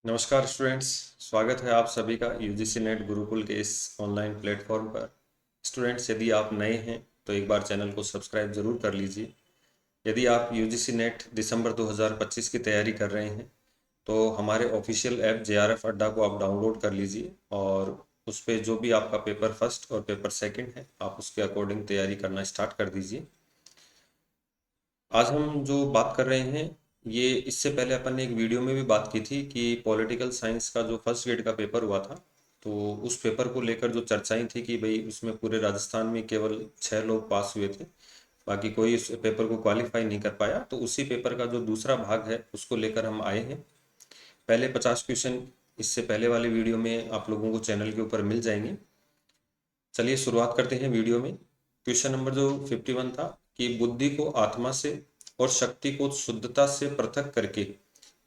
नमस्कार स्टूडेंट्स। स्वागत है आप सभी का यूजीसी नेट गुरुकुल के इस ऑनलाइन प्लेटफॉर्म पर। स्टूडेंट्स, यदि आप नए हैं तो एक बार चैनल को सब्सक्राइब ज़रूर कर लीजिए। यदि आप यूजीसी नेट दिसंबर 2025 की तैयारी कर रहे हैं तो हमारे ऑफिशियल ऐप जेआरएफ अड्डा को आप डाउनलोड कर लीजिए और उस पर जो भी आपका पेपर फर्स्ट और पेपर सेकंड है आप उसके अकॉर्डिंग तैयारी करना स्टार्ट कर दीजिए। आज हम जो बात कर रहे हैं ये इससे पहले अपन ने एक वीडियो में भी बात की थी कि पॉलिटिकल साइंस का जो फर्स्ट ग्रेड का पेपर हुआ था तो उस पेपर को लेकर जो चर्चाएं थी कि भाई उसमें पूरे राजस्थान में केवल 6 लोग पास हुए थे, बाकी कोई इस पेपर को क्वालिफाई नहीं कर पाया। तो उसी पेपर का जो दूसरा भाग है उसको लेकर हम आए हैं। पहले 50 क्वेश्चन इससे पहले वाले वीडियो में आप लोगों को चैनल के ऊपर मिल जाएंगे। चलिए शुरुआत करते हैं वीडियो में। क्वेश्चन नंबर जो 51 था कि बुद्धि को आत्मा से और शक्ति को शुद्धता से पृथक करके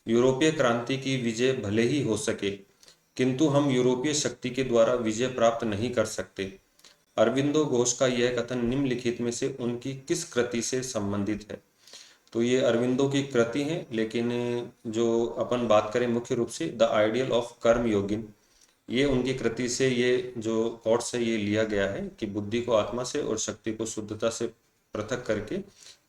यूरोपीय क्रांति की विजय भले ही हो सके, किंतु हम यूरोपीय शक्ति के द्वारा विजय प्राप्त नहीं कर सकते। अरविंदो घोष का यह कथन निम्नलिखित में से उनकी किस कृति से संबंधित है? तो ये अरविंदो की कृति है, लेकिन जो अपन बात करें मुख्य रूप से द आइडियल ऑफ कर्म योगिन, ये उनकी कृति से ये जो कोट्स है ये लिया गया है कि बुद्धि को आत्मा से और शक्ति को शुद्धता से पृथक करके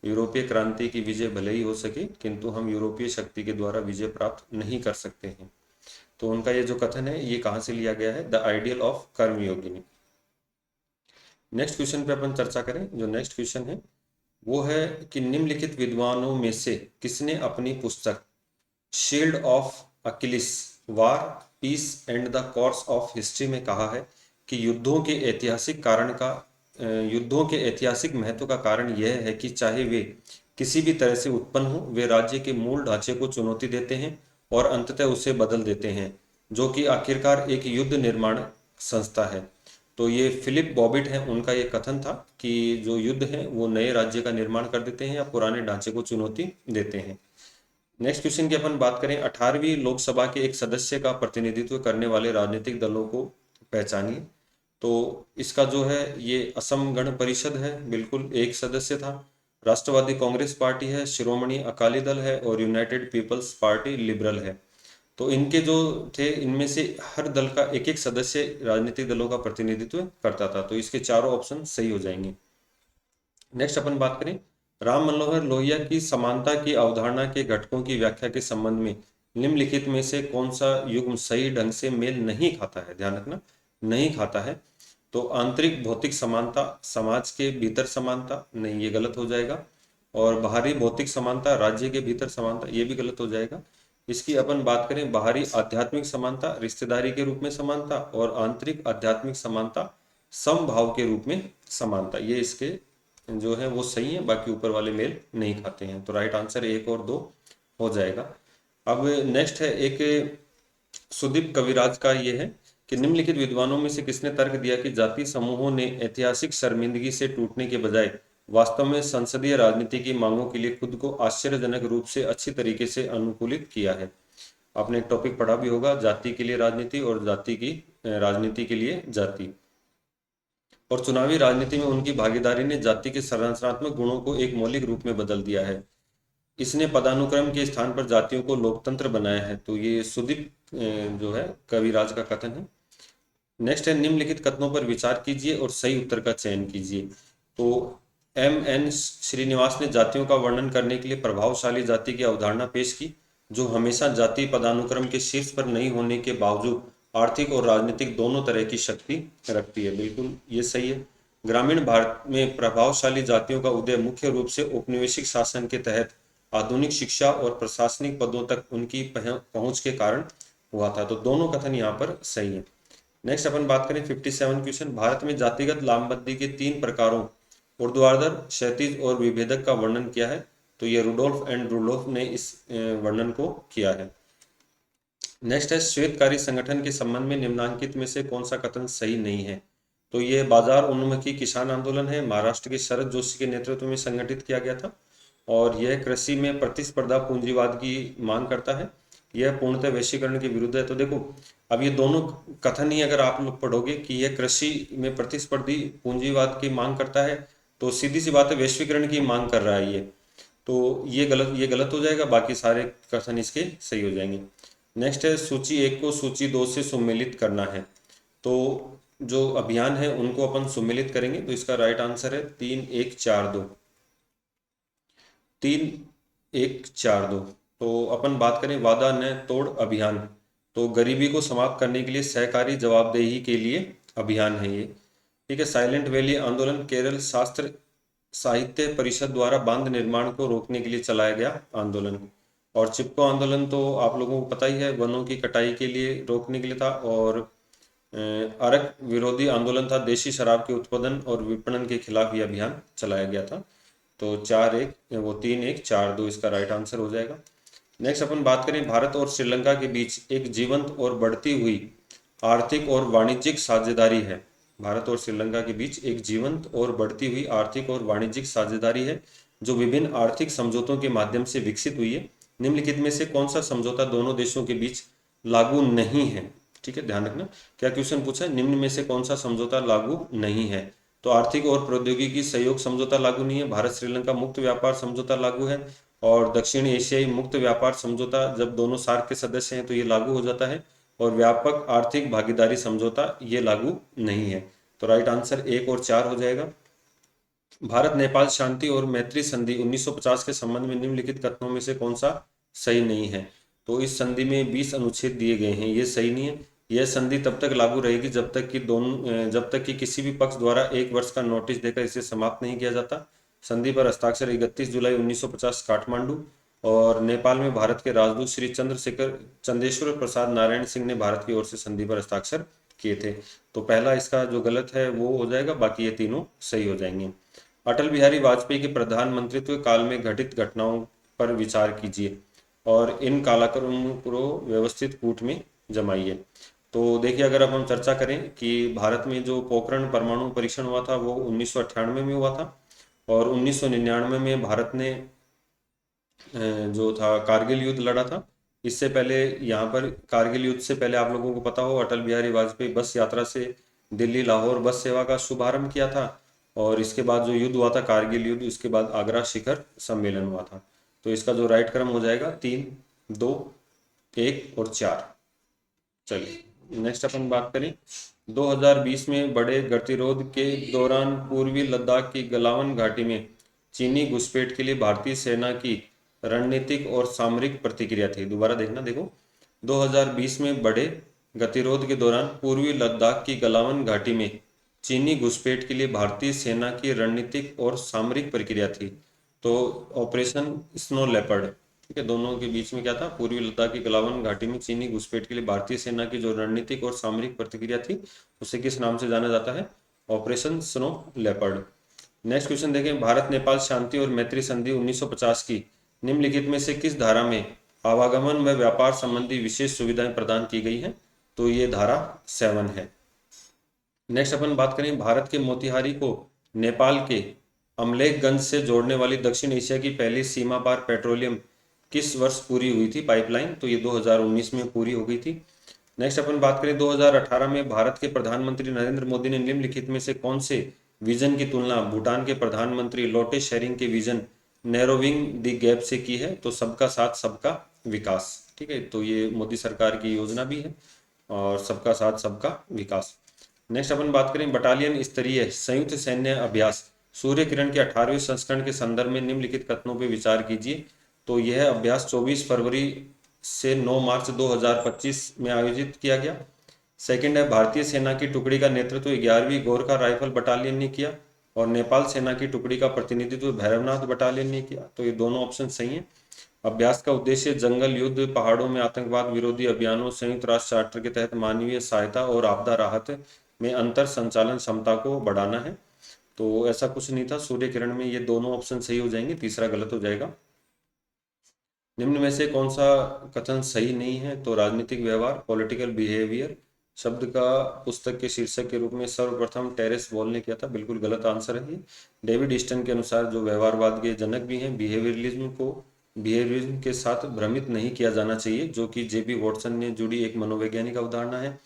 यूरोपीय क्रांति की विजय भले ही हो सके, किंतु हम यूरोपीय शक्ति के द्वारा विजय प्राप्त नहीं कर सकते हैं। तो उनका ये जो कथन है ये कहाँ से लिया गया है? द आइडियल ऑफ कर्म योगिनी। नेक्स्ट क्वेश्चन पे अपन चर्चा करें। जो नेक्स्ट क्वेश्चन है वो है कि निम्नलिखित विद्वानों में से किसने अपनी पुस्तक shield of Achilles, war, peace and the course of history में कहा है कि युद्धों के ऐतिहासिक महत्व का कारण यह है कि चाहे वे किसी भी तरह से उत्पन्न हो, वे राज्य के मूल ढांचे को चुनौती देते हैं और अंततः उसे बदल देते हैं, जो कि आखिरकार एक युद्ध निर्माण संस्था है। तो ये फिलिप बॉबिट है, उनका ये कथन था कि जो युद्ध है वो नए राज्य का निर्माण कर देते हैं या पुराने ढांचे को चुनौती देते हैं। नेक्स्ट क्वेश्चन की अपन बात करें। 18वीं लोकसभा के एक सदस्य का प्रतिनिधित्व करने वाले राजनीतिक दलों को पहचानिए। तो इसका जो है ये असम गण परिषद है, बिल्कुल एक सदस्य था। राष्ट्रवादी कांग्रेस पार्टी है, शिरोमणि अकाली दल है और यूनाइटेड पीपल्स पार्टी लिबरल है। तो इनके जो थे इनमें से हर दल का एक एक सदस्य राजनीतिक दलों का प्रतिनिधित्व करता था। तो इसके चारों ऑप्शन सही हो जाएंगे। नेक्स्ट अपन बात करें राम मनोहर लोहिया की समानता की अवधारणा के घटकों की व्याख्या के संबंध में निम्नलिखित में से कौन सा युग्म सही ढंग से मेल नहीं खाता है? ध्यान रखना, नहीं खाता है। तो आंतरिक भौतिक समानता, समाज के भीतर समानता, नहीं, ये गलत हो जाएगा। और बाहरी भौतिक समानता, राज्य के भीतर समानता, ये भी गलत हो जाएगा। इसकी अपन बात करें बाहरी आध्यात्मिक समानता, रिश्तेदारी के रूप में समानता, और आंतरिक आध्यात्मिक समानता, समभाव के रूप में समानता, ये इसके जो है वो सही है, बाकी ऊपर वाले मेल नहीं खाते हैं। तो राइट आंसर 1 और 2 हो जाएगा। अब नेक्स्ट है एक सुदीप कविराज का ये है कि निम्नलिखित विद्वानों में से किसने तर्क दिया कि जाति समूहों ने ऐतिहासिक शर्मिंदगी से टूटने के बजाय वास्तव में संसदीय राजनीति की मांगों के लिए खुद को आश्चर्यजनक रूप से अच्छी तरीके से अनुकूलित किया है? आपने एक टॉपिक पढ़ा भी होगा, जाति के लिए राजनीति और जाति की राजनीति के लिए जाति। और चुनावी राजनीति में उनकी भागीदारी ने जाति के संरचनात्मक गुणों को एक मौलिक रूप में बदल दिया है। इसने पदानुक्रम के स्थान पर जातियों को लोकतंत्र बनाया है। तो ये सुदीप जो है कविराज का कथन है। नेक्स्ट है निम्नलिखित कथनों पर विचार कीजिए और सही उत्तर का चयन कीजिए। तो M.N. श्रीनिवास ने जातियों का वर्णन करने के लिए प्रभावशाली जाति की अवधारणा पेश की, जो हमेशा जाति पदानुक्रम के शीर्ष पर नहीं होने के बावजूद आर्थिक और राजनीतिक दोनों तरह की शक्ति रखती है। बिल्कुल ये सही है। ग्रामीण भारत में प्रभावशाली जातियों का उदय मुख्य रूप से औपनिवेशिक शासन के तहत आधुनिक शिक्षा और प्रशासनिक पदों तक उनकी पहुंच के कारण हुआ था। तो दोनों कथन यहाँ पर सही है। नेक्स्ट अपन बात करें 57 क्वेश्चन। भारत में जातिगत लामबंदी के 3 प्रकारों ऊर्ध्वाधर, क्षैतिज और विभेदक का वर्णन किया है। तो ये रुडोल्फ एंड रुडोल्फ ने इस वर्णन को किया है। नेक्स्ट है श्वेतकारी संगठन के संबंध में निम्नांकित में से कौन सा कथन सही नहीं है? तो ये बाजार उन्मुखी किसान आंदोलन है, महाराष्ट्र के शरद जोशी के नेतृत्व में संगठित किया गया था और यह कृषि में प्रतिस्पर्धा पूंजीवाद की मांग करता है। यह पूर्णतः वैश्वीकरण के विरुद्ध है। तो देखो अब ये दोनों कथन ही अगर आप लोग पढ़ोगे कि यह कृषि में प्रतिस्पर्धी पूंजीवाद की मांग करता है, तो सीधी सी बात है वैश्वीकरण की मांग कर रहा है ये। तो ये गलत हो जाएगा, बाकी सारे कथन इसके सही हो जाएंगे। नेक्स्ट है सूची 1 को सूची 2 से सम्मिलित करना है। तो जो अभियान है उनको अपन सम्मिलित करेंगे, तो इसका राइट आंसर है 3-1-4-2, 3-1-4-2। तो अपन बात करें वादा न तोड़ अभियान, तो गरीबी को समाप्त करने के लिए सहकारी जवाबदेही के लिए अभियान है ये। ठीक है। साइलेंट वैली आंदोलन केरल शास्त्र साहित्य परिषद द्वारा बांध निर्माण को रोकने के लिए चलाया गया आंदोलन। और चिपको आंदोलन तो आप लोगों को पता ही है, वनों की कटाई के लिए रोकने के लिए था। और अरक विरोधी आंदोलन था, देशी शराब के उत्पादन और विपणन के खिलाफ ये अभियान चलाया गया था। तो 3-1-4-2 इसका राइट आंसर हो जाएगा। नेक्स्ट अपन बात करें भारत और श्रीलंका के बीच एक जीवंत और बढ़ती हुई आर्थिक और वाणिज्यिक साझेदारी है। भारत और श्रीलंका के बीच एक जीवंत और बढ़ती हुई आर्थिक और वाणिज्यिक साझेदारी है, जो विभिन्न आर्थिक समझौतों के माध्यम से विकसित हुई है। निम्नलिखित में से कौन सा समझौता दोनों देशों के बीच लागू नहीं है? ठीक है, ध्यान रखना क्या क्वेश्चन पूछा है, निम्न में से कौन सा समझौता लागू नहीं है। तो आर्थिक और प्रौद्योगिकी सहयोग समझौता लागू नहीं है, भारत श्रीलंका मुक्त व्यापार समझौता लागू है, और दक्षिण एशियाई मुक्त व्यापार समझौता जब दोनों सार्क के सदस्य हैं तो ये लागू हो जाता है, और व्यापक आर्थिक भागीदारी समझौता ये लागू नहीं है। तो राइट आंसर 1 और 4 हो जाएगा। भारत नेपाल शांति और मैत्री संधि 1950 के संबंध में निम्नलिखित कथनों में से कौन सा सही नहीं है? तो इस संधि में 20 अनुच्छेद दिए गए हैं, ये सही नहीं है। यह संधि तब तक लागू रहेगी जब तक कि किसी भी पक्ष द्वारा 1 वर्ष का नोटिस देकर इसे समाप्त नहीं किया जाता। संधि पर हस्ताक्षर 31 जुलाई 1950 काठमांडू। और नेपाल में भारत के राजदूत श्री चंदेश्वर प्रसाद नारायण सिंह ने भारत की ओर से संधि पर हस्ताक्षर किए थे। तो पहला इसका जो गलत है वो हो जाएगा, बाकी ये तीनों सही हो जाएंगे। अटल बिहारी वाजपेयी के प्रधानमंत्रित्व काल में घटित घटनाओं पर विचार कीजिए और इन कालक्रमों को व्यवस्थित कूट में जमाइए। तो देखिए, अगर अब हम चर्चा करें कि भारत में जो पोखरण परमाणु परीक्षण हुआ था वो 1998 में हुआ था, और 1999 में भारत ने जो था कारगिल युद्ध लड़ा था। इससे पहले यहाँ पर कारगिल युद्ध से पहले आप लोगों को पता हो, अटल बिहारी वाजपेयी बस यात्रा से दिल्ली लाहौर बस सेवा का शुभारंभ किया था। और इसके बाद जो युद्ध हुआ था कारगिल युद्ध, उसके बाद आगरा शिखर सम्मेलन हुआ था। तो इसका जो राइट क्रम हो जाएगा 3, 2, 1 और 4। चलिए नेक्स्ट अपन बात करें 2020 में बड़े गतिरोध के दौरान पूर्वी लद्दाख की गलावन घाटी में चीनी घुसपैठ के लिए भारतीय सेना की रणनीतिक और सामरिक प्रतिक्रिया थी। दोबारा देखना, देखो 2020 में बड़े गतिरोध के दौरान पूर्वी लद्दाख की गलावन घाटी में चीनी घुसपैठ के लिए भारतीय सेना की रणनीतिक और सामरिक प्रक्रिया थी। तो ऑपरेशन स्नो लेपर्ड, ठीक है, दोनों के बीच में क्या था, पूर्वी लद्दाख की गलावन घाटी में चीनी घुसपैठ के लिए भारतीय सेना की जो रणनीतिक और सामरिक प्रतिक्रिया थी उसे किस नाम से जाना जाता है? Operation snow leopard. Next question देखें, भारत नेपाल शांति और मैत्री संधि 1950 की निम्नलिखित में से किस धारा में आवागमन व व्यापार संबंधी विशेष सुविधाएं प्रदान की गई हैं? तो ये धारा 7 है। नेक्स्ट अपन बात करें, भारत के मोतिहारी को नेपाल के अमलेखगंज से जोड़ने वाली दक्षिण एशिया की पहली सीमा पार पेट्रोलियम किस वर्ष पूरी हुई थी पाइपलाइन? तो ये 2019 में पूरी हो गई थी। नेक्स्ट अपन बात करें 2018 में भारत के प्रधानमंत्री नरेंद्र मोदी ने निम्नलिखित में से कौन से विजन की तुलना भूटान के प्रधानमंत्री लोटे शेरिंग के विजन नैरोविंग द गैप से की है? तो सबका साथ सबका विकास। ठीक है, तो ये मोदी सरकार की योजना भी है, और सबका साथ सबका विकास। नेक्स्ट अपन बात करें बटालियन स्तरीय संयुक्त सैन्य अभ्यास सूर्य किरण के 18वें संस्करण के संदर्भ में निम्नलिखित कथनों पर विचार कीजिए। तो यह अभ्यास 24 फरवरी से 9 मार्च 2025 में आयोजित किया गया। सेकंड है, भारतीय सेना की टुकड़ी का नेतृत्व 11वीं गोरखा राइफल बटालियन ने किया, और नेपाल सेना की टुकड़ी का प्रतिनिधित्व भैरवनाथ बटालियन ने किया। तो ये दोनों ऑप्शन सही हैं। अभ्यास का उद्देश्य जंगल युद्ध, पहाड़ों में आतंकवाद विरोधी अभियानों, संयुक्त राष्ट्र चार्टर के तहत मानवीय सहायता और आपदा राहत में अंतर संचालन क्षमता को बढ़ाना है। तो ऐसा कुछ नहीं था सूर्य किरण में, ये दोनों ऑप्शन सही हो जाएंगे, तीसरा गलत हो जाएगा। निम्न में से कौन सा कथन सही नहीं है? तो राजनीतिक व्यवहार पॉलिटिकल बिहेवियर शब्द का पुस्तक के शीर्षक के रूप में सर्वप्रथम टेरेस वॉल ने किया था, बिल्कुल गलत आंसर है ये। डेविड ईस्टन के अनुसार, जो व्यवहारवाद के जनक भी हैं, बिहेवियरिज्म के साथ भ्रमित नहीं किया जाना चाहिए, जो कि जेबी वॉटसन ने जुड़ी एक मनोवैज्ञानिक अवधारणा है।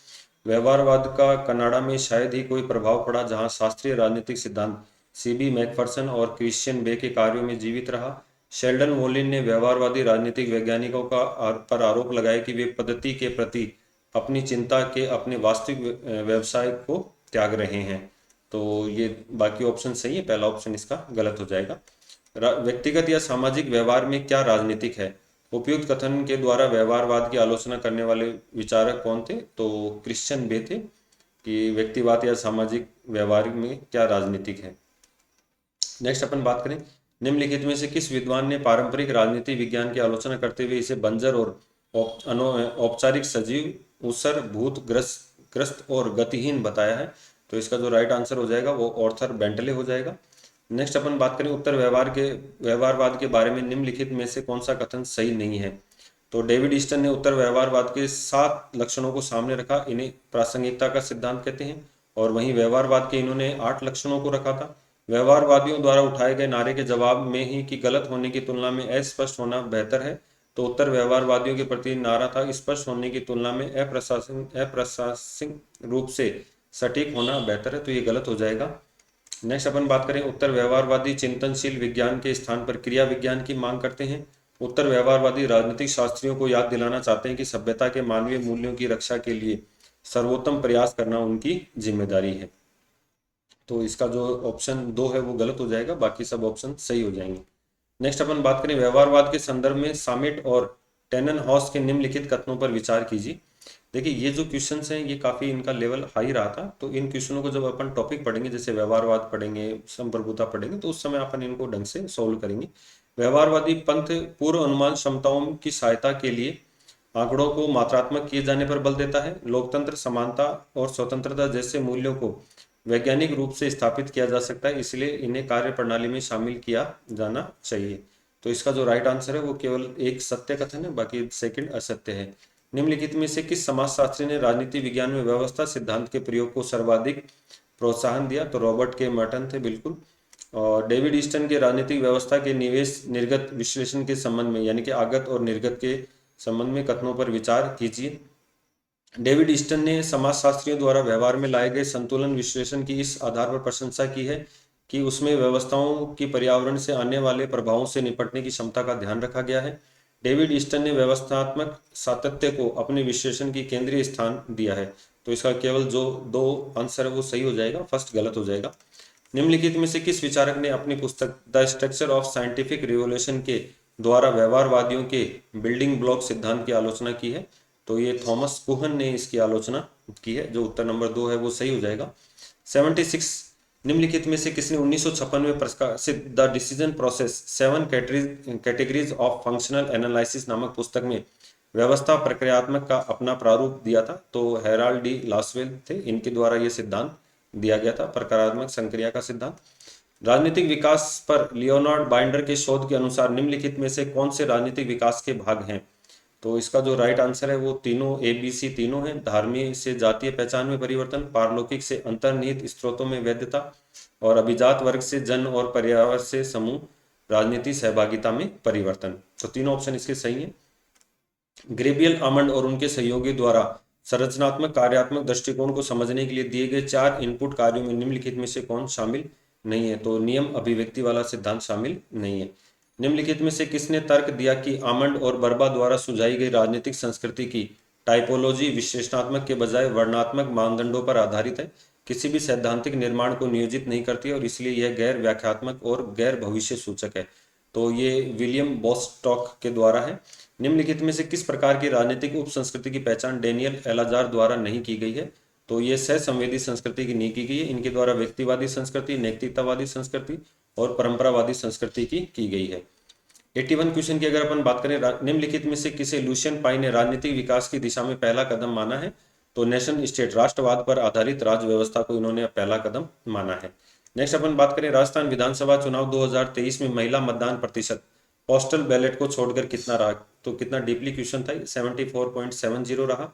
व्यवहारवाद का कनाडा में शायद ही कोई प्रभाव पड़ा, जहां शास्त्रीय राजनीतिक सिद्धांत सीबी मैकफरसन और क्रिश्चियन बे के कार्यों में जीवित रहा। शेल्डन वोलिन ने व्यवहारवादी राजनीतिक वैज्ञानिकों पर आरोप लगाया कि वे पद्धति के प्रति अपनी चिंता के अपने वास्तविक व्यवसाय को त्याग रहे हैं। तो ये बाकी ऑप्शन सही है, पहला ऑप्शन इसका गलत हो जाएगा। व्यक्तिगत या सामाजिक व्यवहार में क्या राजनीतिक है? उपयुक्त कथन के द्वारा व्यवहारवाद की आलोचना करने वाले विचारक कौन थे? तो क्रिश्चियन बे थे कि व्यक्तिवाद या सामाजिक व्यवहार में क्या राजनीतिक है। नेक्स्ट अपन बात करें, निम्नलिखित में से किस विद्वान ने पारंपरिक राजनीति विज्ञान की आलोचना करते हुए इसे बंजर और औपचारिक, सजीव, ऊसर, भूत ग्रस्त और गतिहीन बताया है? तो इसका जो राइट आंसर हो जाएगा वो ऑर्थर बेंटले हो जाएगा। नेक्स्ट अपन बात करें उत्तर व्यवहारवाद के बारे में निम्नलिखित में से कौन सा कथन सही नहीं है? तो डेविड ईस्टन ने उत्तर व्यवहारवाद के 7 लक्षणों को सामने रखा, इन्हें प्रासंगिकता का सिद्धांत कहते हैं। और वहीं व्यवहारवाद के इन्होंने 8 लक्षणों को रखा था। व्यवहारवादियों द्वारा उठाए गए नारे के जवाब में ही कि गलत होने की तुलना में अस्पष्ट होना बेहतर है, तो उत्तर व्यवहारवादियों के प्रति नारा था स्पष्ट होने की तुलना में अप्रशासनिक रूप से सटीक होना बेहतर है, तो ये गलत हो जाएगा। नेक्स्ट अपन बात करें, उत्तर व्यवहारवादी चिंतनशील विज्ञान के स्थान पर क्रिया विज्ञान की मांग करते हैं। उत्तर व्यवहारवादी राजनीतिक शास्त्रियों को याद दिलाना चाहते हैं कि सभ्यता के मानवीय मूल्यों की रक्षा के लिए सर्वोत्तम प्रयास करना उनकी जिम्मेदारी है। तो इसका जो ऑप्शन 2 है वो गलत हो जाएगा, बाकी सब ऑप्शन सही हो जाएंगे। नेक्स्ट अपन बात करें, व्यवहारवाद के संदर्भ में सामिट और टेननहॉस के निम्नलिखित कथनों पर विचार कीजिए। देखिए ये जो क्वेश्चंस हैं ये काफ़ी इनका लेवल हाई रहा था, तो इन क्वेश्चनों को जब अपन टॉपिक पढ़ेंगे, जैसे व्यवहारवाद पढ़ेंगे, संप्रभुता पढ़ेंगे, तो उस समय अपन इनको ढंग से सोल्व करेंगे। व्यवहारवादी पंथ पूर्व अनुमान क्षमताओं की सहायता के लिए आंकड़ों को मात्रात्मक किए जाने पर बल देता है। लोकतंत्र, समानता और स्वतंत्रता जैसे मूल्यों को वैज्ञानिक रूप से स्थापित किया जा सकता है, इसलिए इन्हें कार्य प्रणाली में शामिल किया जाना चाहिए। तो इसका जो राइट आंसर है वो केवल एक सत्य कथन है, बाकी सेकंड असत्य है। निम्नलिखित में से किस समाजशास्त्री ने राजनीति विज्ञान में व्यवस्था सिद्धांत के प्रयोग को सर्वाधिक प्रोत्साहन दिया? तो रॉबर्ट के मर्टन थे, बिल्कुल। और डेविड ईस्टन के राजनीतिक व्यवस्था के निवेश निर्गत विश्लेषण के संबंध में, यानी कि आगत और निर्गत के संबंध में कथनों पर विचार कीजिए। डेविड ईस्टन ने समाजशास्त्रियों द्वारा व्यवहार में लाए गए संतुलन विश्लेषण की इस आधार पर प्रशंसा की है कि उसमें व्यवस्थाओं की पर्यावरण से आने वाले प्रभावों से निपटने की क्षमता का ध्यान रखा गया है। डेविड ईस्टन ने व्यवस्थात्मक सातत्य को अपने विश्लेषण की केंद्रीय स्थान दिया है। तो इसका केवल जो 2 आंसर है वो सही हो जाएगा, फर्स्ट गलत हो जाएगा। निम्नलिखित में से किस विचारक ने अपनी पुस्तक the structure of scientific revolution के द्वारा व्यवहारवादियों के बिल्डिंग ब्लॉक सिद्धांत की आलोचना की है? तो ये थॉमस कुहन ने इसकी आलोचना की है, जो उत्तर नंबर 2 है वो सही हो जाएगा। 76, निम्नलिखित में से किसने 1956 में प्रकाशित the decision process 7 categories of functional analysis नामक पुस्तक में व्यवस्था प्रक्रियात्मक का अपना प्रारूप दिया था? तो हेराल्ड डी लासवेल थे, इनके द्वारा ये सिद्धांत दिया गया था, प्रकारात्मक संक्रिया का सिद्धांत। राजनीतिक विकास पर लियोनार्ड बाइंडर के शोध के अनुसार निम्नलिखित में से कौन से राजनीतिक विकास के भाग हैं? तो इसका जो राइट आंसर है वो तीनों ABC तीनों हैं। धार्मिक से जातीय पहचान में परिवर्तन, पारलौकिक से अंतर्निहित स्रोतों में वैधता, और अभिजात वर्ग से जन और पर्यावरण से समूह राजनीति सहभागिता में परिवर्तन। तो तीनों ऑप्शन इसके सही हैं। ग्रेबियल आमंड और उनके सहयोगी द्वारा संरचनात्मक कार्यात्मक दृष्टिकोण को समझने के लिए दिए गए 4 इनपुट कार्यों में निम्नलिखित में से कौन शामिल नहीं है? तो नियम अभिव्यक्ति वाला सिद्धांत शामिल नहीं है। निम्नलिखित में से किसने तर्क दिया कि आमंड और बर्बा द्वारा सुझाई गई राजनीतिक संस्कृति की टाइपोलॉजी विश्लेषणात्मक के बजाय वर्णनात्मक मानदंडों पर आधारित है, किसी भी सैद्धांतिक निर्माण को नियोजित नहीं करती है और इसलिए यह गैर व्याख्यात्मक और गैर भविष्य सूचक है? तो ये विलियम बोस्टॉक के द्वारा है। निम्नलिखित में से किस प्रकार की राजनीतिक उप संस्कृति की पहचान डेनियल एलाजार द्वारा नहीं की गई है? तो ये सहसंवेदी संस्कृति की नहीं की गई है, इनके द्वारा व्यक्तिवादी संस्कृति, नैतिकतावादी संस्कृति और परंपरावादी संस्कृति की गई है। 81 क्वेश्चन की अगर अपन बात करें, निम्नलिखित में से किसे लुशियन पाई ने राजनीतिक विकास की दिशा में पहला कदम माना है? तो नेशन स्टेट, राष्ट्रवाद पर आधारित राज्य व्यवस्था को इन्होंने पहला कदम माना है। नेक्स्ट अपन बात करें, राजस्थान विधानसभा चुनाव 2023 में महिला मतदान प्रतिशत पोस्टल बैलेट को छोड़कर कितना रहा? तो कितना डीपली क्वेश्चन था, 74.70 रहा।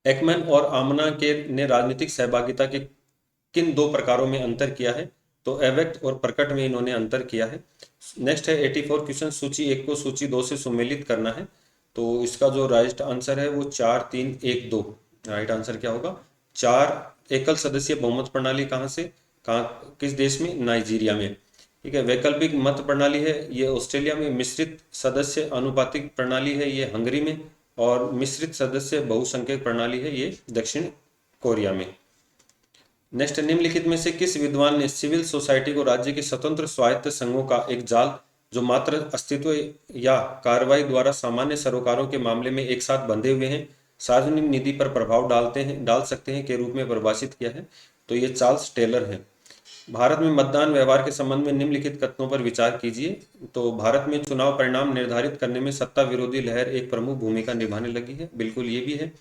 एकमैन और आमना के ने राजनीतिक सहभागिता के किन 2 प्रकारों में अंतर किया है? तो अव्यक्त और प्रकट में इन्होंने अंतर किया है। नेक्स्ट है 84 क्वेश्चन, सूची 1 को सूची 2 से सुमेलित करना है। तो इसका जो राइट आंसर है वो 4, 3, 1, 2। राइट आंसर क्या होगा? 4 एकल सदस्यीय बहुमत प्रणाली कहाँ से, कहाँ किस देश में? नाइजीरिया में। ठीक है। वैकल्पिक मत प्रणाली है ये ऑस्ट्रेलिया में, मिश्रित सदस्य अनुपातिक प्रणाली है ये हंगरी में, और मिश्रित सदस्य बहुसंख्यक प्रणाली है ये दक्षिण कोरिया में। नेक्स्ट, निम्नलिखित में से किस विद्वान ने सिविल सोसाइटी को राज्य के स्वतंत्र स्वायत्त संघों का एक जाल जो मात्र अस्तित्व या कार्रवाई द्वारा सामान्य सरोकारों के मामले में एक साथ बंधे हुए हैं, सार्वजनिक निधि पर प्रभाव डाल सकते हैं के रूप में परिभाषित किया है? तो ये चार्ल्स टेलर है। भारत में मतदान व्यवहार के संबंध में निम्नलिखित कथनों पर विचार कीजिए। तो भारत में चुनाव परिणाम निर्धारित करने में सत्ता विरोधी लहर एक प्रमुख भूमिका निभाने लगी है, बिल्कुल ये भी है।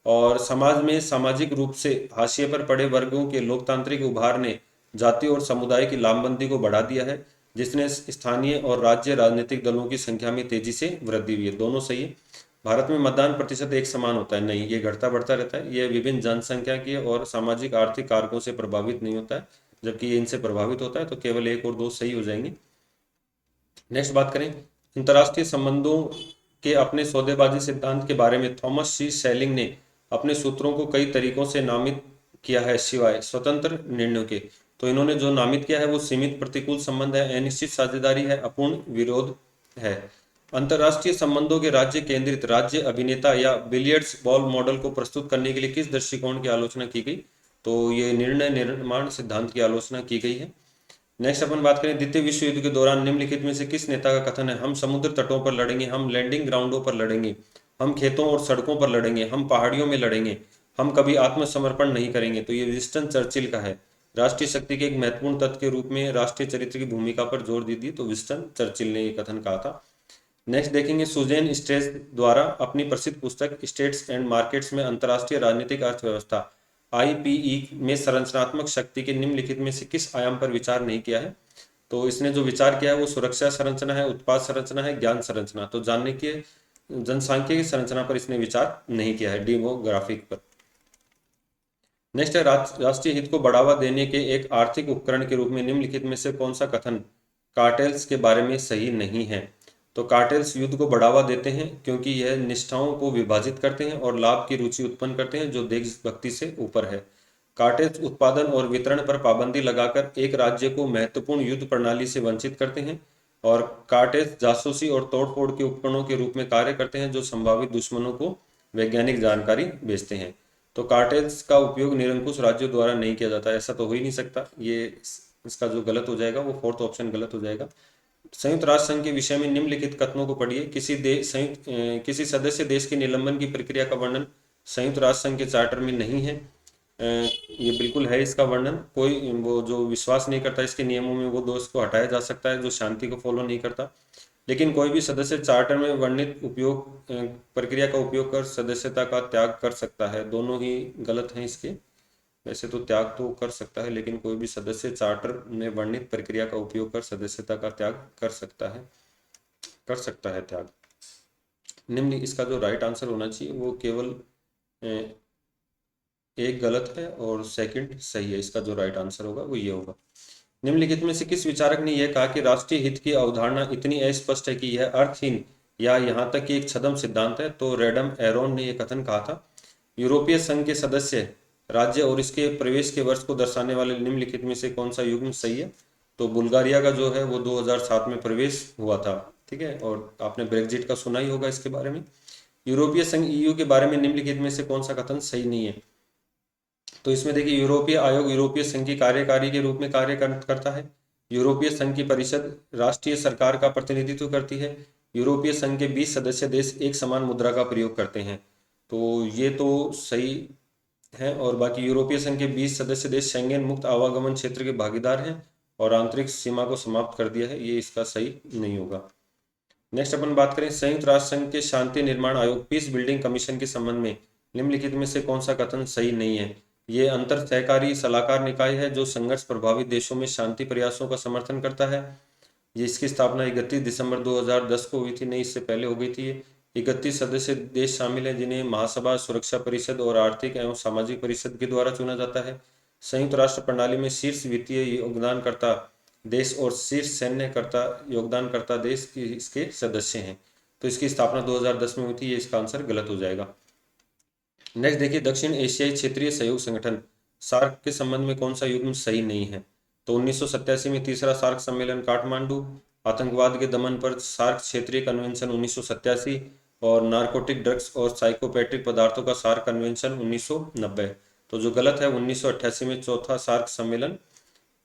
और समाज में सामाजिक रूप से हाशिए पर पड़े वर्गों के लोकतांत्रिक उभार ने जाति और समुदाय की लामबंदी को बढ़ा दिया है, जिसने स्थानीय और राज्य राजनीतिक दलों की संख्या में तेजी से वृद्धि हुई है। दोनों सही है। भारत में मतदान प्रतिशत एक समान होता है? नहीं, ये घटता बढ़ता रहता है। ये विभिन्न जनसंख्या की और सामाजिक आर्थिक कारकों से प्रभावित नहीं होता है, जबकि ये इनसे प्रभावित होता है। तो केवल एक और दो सही हो जाएंगे। नेक्स्ट बात करें अंतर्राष्ट्रीय संबंधों के अपने सौदेबाजी सिद्धांत के बारे में। थॉमस सी सेलिंग ने अपने सूत्रों को कई तरीकों से नामित किया है सिवाय स्वतंत्र निर्णयों के। तो इन्होंने जो नामित किया है वो सीमित प्रतिकूल संबंध है, अनिश्चित साझेदारी है, अपूर्ण विरोध है। अंतर्राष्ट्रीय संबंधों के राज्य केंद्रित राज्य अभिनेता या बिलियर्ड्स बॉल मॉडल को प्रस्तुत करने के लिए किस दृष्टिकोण की आलोचना की गई? तो ये निर्णय निर्माण सिद्धांत की आलोचना की गई है। नेक्स्ट अपन बात करें द्वितीय विश्व युद्ध के दौरान निम्नलिखित में से किस नेता का कथन है? हम समुद्र तटों पर लड़ेंगे, हम लैंडिंग ग्राउंडों पर लड़ेंगे, हम खेतों और सड़कों पर लड़ेंगे, हम पहाड़ियों में लड़ेंगे, हम कभी आत्मसमर्पण नहीं करेंगे। तो ये विंस्टन चर्चिल का है। राष्ट्रीय शक्ति के एक महत्वपूर्ण तत्व के रूप में राष्ट्रीय चरित्र की भूमिका पर जोर दी थी, तो विंस्टन चर्चिल ने ये कथन कहा था। नेक्स्ट देखेंगे सुजैन स्ट्रेस द्वारा अपनी प्रसिद्ध पुस्तक स्टेट्स एंड मार्केट्स में अंतर्राष्ट्रीय राजनीतिक अर्थव्यवस्था आईपीई में संरचनात्मक शक्ति के निम्नलिखित में से किस आयाम पर विचार नहीं किया है? तो इसने जो विचार किया है वो सुरक्षा संरचना है, उत्पाद संरचना है, ज्ञान संरचना। तो जानने के जनसांख्यिकी संरचना पर इसने विचार नहीं किया है, डेमोग्राफिक पर। नेक्स्ट है राष्ट्रीय हित को बढ़ावा देने के एक आर्थिक उपकरण के रूप में निम्नलिखित में से कौन सा कथन कार्टेल्स के बारे में सही नहीं है? तो कार्टेल्स युद्ध को बढ़ावा देते हैं क्योंकि यह निष्ठाओं को विभाजित करते हैं और लाभ की रुचि उत्पन्न करते हैं जो देशभक्ति से ऊपर है। कार्टेल्स उत्पादन और वितरण पर पाबंदी लगाकर एक राज्य को महत्वपूर्ण युद्ध प्रणाली से वंचित करते हैं, और कार्टेल्स जासूसी और तोड़फोड़ के उपकरणों के रूप में कार्य करते हैं जो संभावित दुश्मनों को वैज्ञानिक जानकारी भेजते हैं। तो कार्टेल्स का उपयोग निरंकुश राज्यों द्वारा नहीं किया जाता, ऐसा तो हो ही नहीं सकता। ये इसका जो गलत हो जाएगा वो फोर्थ ऑप्शन गलत हो जाएगा। संयुक्त राष्ट्र संघ के विषय में निम्नलिखित कथनों को पढ़िए। किसी सदस्य देश के निलंबन की प्रक्रिया का वर्णन संयुक्त राष्ट्र संघ के चार्टर में नहीं है। ये बिल्कुल है इसका वर्णन। कोई वो जो विश्वास नहीं करता इसके नियमों में वो दोष को हटाया जा सकता है जो शांति को फॉलो नहीं करता, लेकिन कोई भी सदस्य चार्टर में वर्णित उपयोग प्रक्रिया का उपयोग कर सदस्यता का त्याग कर सकता है। दोनों ही गलत हैं इसके। वैसे तो त्याग तो कर सकता है, लेकिन कोई भी सदस्य चार्टर में वर्णित प्रक्रिया का उपयोग कर सदस्यता का त्याग कर सकता है त्याग। निम्न इसका जो राइट आंसर होना चाहिए वो केवल एक गलत है और सेकंड सही है। इसका जो राइट आंसर होगा वो ये होगा। निम्नलिखित में से किस विचारक ने यह कहा कि राष्ट्रीय हित की अवधारणा इतनी अस्पष्ट है कि यह अर्थहीन या यहाँ तक कि एक छद्म सिद्धांत है? तो रेडम एरोन ने यह कथन कहा था। यूरोपीय संघ के सदस्य राज्य और इसके प्रवेश के वर्ष को दर्शाने वाले निम्नलिखित में से कौन सा युग्म सही है? तो बुल्गारिया का जो है वो 2007 में प्रवेश हुआ था। ठीक है, और आपने ब्रेग्जिट का सुना ही होगा इसके बारे में। यूरोपीय संघ ईयू के बारे में निम्नलिखित में से कौन सा कथन सही नहीं है? तो इसमें देखिए यूरोपीय आयोग यूरोपीय संघ की कार्यकारी के रूप में कार्य करता है। यूरोपीय संघ की परिषद राष्ट्रीय सरकार का प्रतिनिधित्व करती है। यूरोपीय संघ के 20 सदस्य देश एक समान मुद्रा का प्रयोग करते हैं। तो ये तो सही है। और बाकी यूरोपीय संघ के 20 सदस्य देश शेंगेन मुक्त आवागमन क्षेत्र के भागीदार हैं और आंतरिक सीमा को समाप्त कर दिया है। ये इसका सही नहीं होगा। नेक्स्ट अपन बात करें संयुक्त राष्ट्र संघ के शांति निर्माण आयोग पीस बिल्डिंग कमीशन के संबंध में निम्नलिखित में से कौन सा कथन सही नहीं है? ये अंतर सहकारी सलाहकार निकाय है जो संघर्ष प्रभावित देशों में शांति प्रयासों का समर्थन करता है। ये इसकी स्थापना 31 दिसंबर 2010 को हुई थी, नहीं इससे पहले हो गई थी। 31 सदस्य देश शामिल हैं जिन्हें महासभा, सुरक्षा परिषद और आर्थिक एवं सामाजिक परिषद के द्वारा चुना जाता है। संयुक्त राष्ट्र प्रणाली में शीर्ष वित्तीय योगदानकर्ता देश और शीर्ष सैन्यकर्ता योगदानकर्ता देश इसके सदस्य हैं। तो इसकी स्थापना 2010 में हुई थी। ये इसका आंसर गलत हो जाएगा। नेक्स्ट देखिए दक्षिण एशियाई क्षेत्रीय सहयोग संगठन सार्क के संबंध में कौन सा युग्म सही नहीं है? तो 1987 में तीसरा सार्क सम्मेलन काठमांडू, आतंकवाद के दमन पर सार्क क्षेत्रीय कन्वेंशन 1987 और नारकोटिक ड्रग्स और साइकोपेट्रिक पदार्थों का सार्क कन्वेंशन 1990। तो जो गलत है 1988 में चौथा सार्क सम्मेलन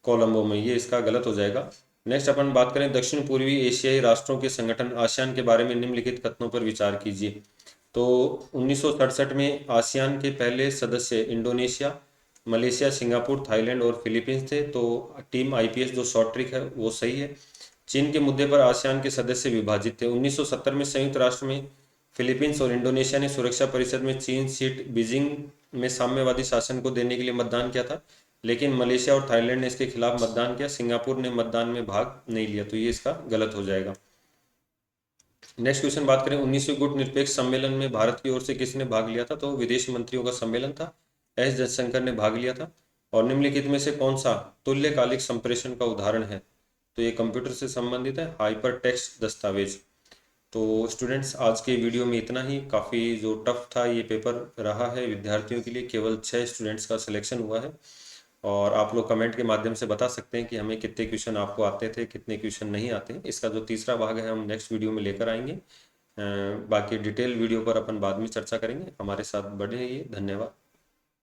कोलंबो में, ये इसका गलत हो जाएगा। नेक्स्ट अपन बात करें दक्षिण पूर्वी एशियाई राष्ट्रों के संगठन आसियान के बारे में निम्नलिखित कथनों पर विचार कीजिए। तो 1967 में आसियान के पहले सदस्य इंडोनेशिया, मलेशिया, सिंगापुर, थाईलैंड और फिलीपींस थे। तो टीम आईपीएस जो शॉर्ट ट्रिक है वो सही है। चीन के मुद्दे पर आसियान के सदस्य विभाजित थे। 1970 में संयुक्त राष्ट्र में फिलीपींस और इंडोनेशिया ने सुरक्षा परिषद में चीन सीट बीजिंग में साम्यवादी शासन को देने के लिए मतदान किया था, लेकिन मलेशिया और थाईलैंड ने इसके खिलाफ मतदान किया। सिंगापुर ने मतदान में भाग नहीं लिया, तो ये इसका गलत हो जाएगा। नेक्स्ट क्वेश्चन बात करें 19वीं गुट निरपेक्ष सम्मेलन में भारत की ओर से किसने भाग लिया था। तो विदेश मंत्रियों का सम्मेलन था, एस जयशंकर ने भाग लिया था। और निम्नलिखित में से कौन सा तुल्यकालिक संप्रेषण का उदाहरण है। तो ये कंप्यूटर से संबंधित है, हाइपर टेक्स्ट दस्तावेज। तो स्टूडेंट्स आज के वीडियो में इतना ही। काफ़ी जो टफ था ये पेपर रहा है विद्यार्थियों के लिए, केवल 6 स्टूडेंट्स का सिलेक्शन हुआ है। और आप लोग कमेंट के माध्यम से बता सकते हैं कि हमें कितने क्वेश्चन आपको आते थे, कितने क्वेश्चन नहीं आते। इसका जो तीसरा भाग है हम नेक्स्ट वीडियो में लेकर आएंगे। बाकी डिटेल वीडियो पर अपन बाद में चर्चा करेंगे। हमारे साथ बने रहिए। धन्यवाद।